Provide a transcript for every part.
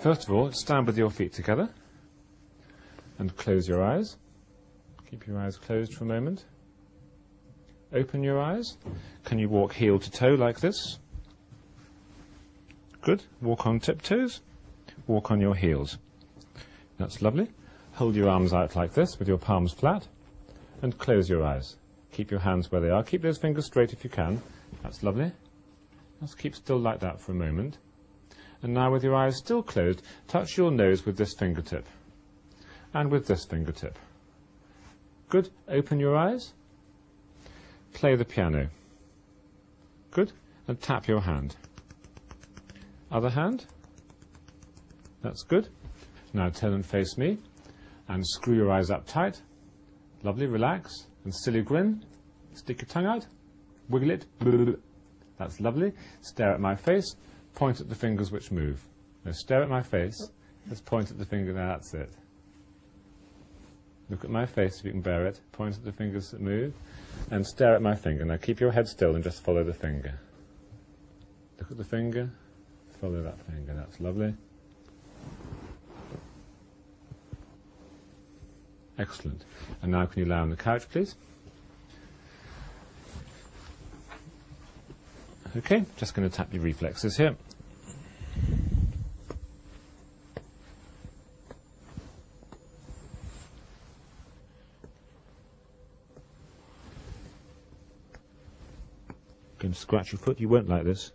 First of all, stand with your feet together and close your eyes. Keep your eyes closed for a moment. Open your eyes. Can you walk heel to toe like this? Good. Walk on tiptoes. Walk on your heels. That's lovely. Hold your arms out like this with your palms flat and close your eyes. Keep your hands where they are. Keep those fingers straight if you can. That's lovely. Just keep still like that for a moment. And now with your eyes still closed, touch your nose with this fingertip and with this fingertip. Good. Open your eyes. Play the piano. Good. And tap your hand. Other hand. That's good. Now turn and face me and screw your eyes up tight. Lovely. Relax. And silly grin. Stick your tongue out. Wiggle it. That's lovely. Stare at my face. Point at the fingers which move. Now stare at my face. Let's point at the finger. Now that's it. Look at my face if you can bear it. Point at the fingers that move. And stare at my finger. Now keep your head still and just follow the finger. Look at the finger. Follow that finger. That's lovely. Excellent. And now can you lie on the couch, please? Okay, just going to tap your reflexes here. Going to scratch your foot. You won't like this.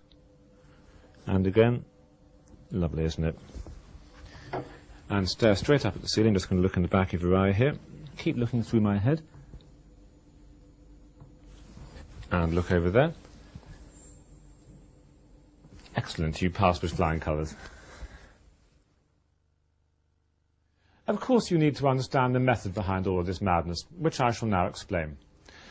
And again, lovely, isn't it? And stare straight up at the ceiling. Just going to look in the back of your eye here. Keep looking through my head. And look over there. Excellent, you passed with flying colours. Of course you need to understand the method behind all of this madness, which I shall now explain.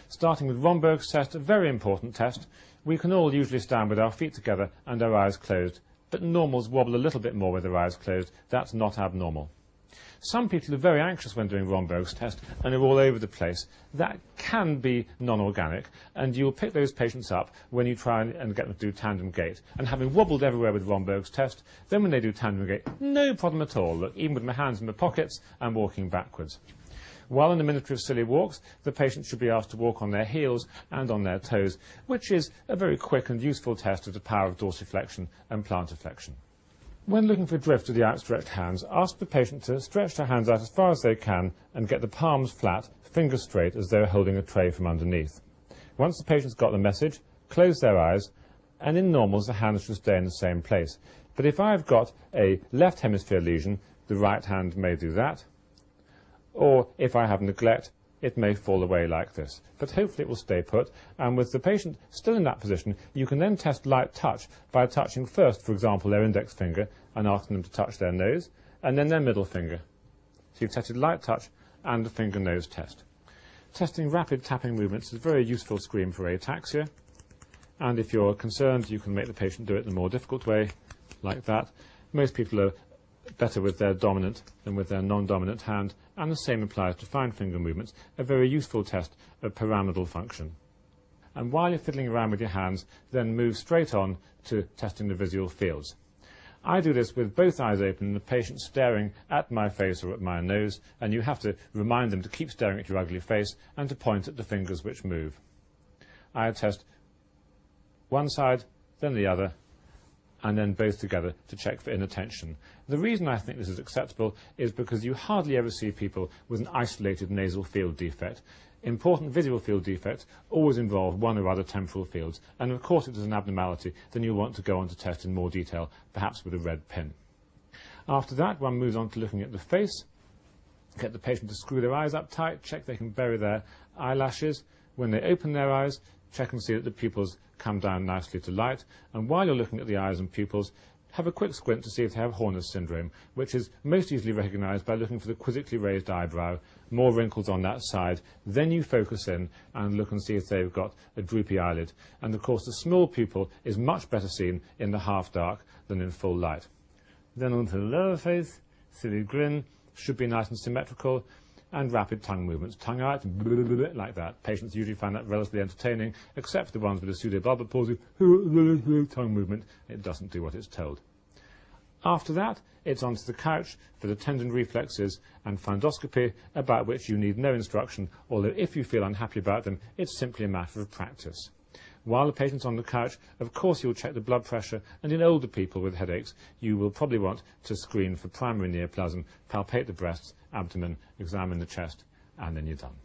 Starting with Romberg's test, a very important test. We can all usually stand with our feet together and our eyes closed, but normals wobble a little bit more with their eyes closed. That's not abnormal. Some people are very anxious when doing Romberg's test and are all over the place. That can be non-organic, and you'll pick those patients up when you try and get them to do tandem gait. And having wobbled everywhere with Romberg's test, then when they do tandem gait, no problem at all. Look, even with my hands in my pockets, I'm walking backwards. While in the Ministry of Silly Walks, the patients should be asked to walk on their heels and on their toes, which is a very quick and useful test of the power of dorsiflexion and plantarflexion. When looking for drift of the outstretched hands, ask the patient to stretch their hands out as far as they can and get the palms flat, fingers straight as though holding a tray from underneath. Once the patient's got the message, close their eyes, and in normals the hands should stay in the same place. But if I've got a left hemisphere lesion, the right hand may do that, or if I have neglect, it may fall away like this. But hopefully it will stay put, and with the patient still in that position, you can then test light touch by touching first, for example, their index finger and asking them to touch their nose, and then their middle finger. So you've tested light touch and the finger-nose test. Testing rapid tapping movements is a very useful screen for ataxia, and if you're concerned, you can make the patient do it in a more difficult way, like that. Most people are better with their dominant than with their non-dominant hand, and the same applies to fine finger movements, a very useful test of pyramidal function. And while you're fiddling around with your hands, then move straight on to testing the visual fields. I do this with both eyes open and the patient staring at my face or at my nose, and you have to remind them to keep staring at your ugly face and to point at the fingers which move. I test one side, then the other, and then both together to check for inattention. The reason I think this is acceptable is because you hardly ever see people with an isolated nasal field defect. Important visual field defects always involve one or other temporal fields, and of course if there's an abnormality, then you'll want to go on to test in more detail, perhaps with a red pin. After that, one moves on to looking at the face. Get the patient to screw their eyes up tight, check they can bury their eyelashes. When they open their eyes, check and see that the pupils come down nicely to light, and while you're looking at the eyes and pupils, have a quick squint to see if they have Horner's syndrome, which is most easily recognised by looking for the quizzically raised eyebrow, more wrinkles on that side. Then you focus in and look and see if they've got a droopy eyelid. And of course the small pupil is much better seen in the half dark than in full light. Then onto the lower face, silly grin, should be nice and symmetrical, and rapid tongue movements. Tongue out, like that. Patients usually find that relatively entertaining, except for the ones with a pseudobulbar palsy, tongue movement. It doesn't do what it's told. After that, it's onto the couch for the tendon reflexes and fundoscopy, about which you need no instruction, although if you feel unhappy about them, it's simply a matter of practice. While the patient's on the couch, of course you'll check the blood pressure, and in older people with headaches, you will probably want to screen for primary neoplasm, palpate the breasts, abdomen, examine the chest, and then you're done.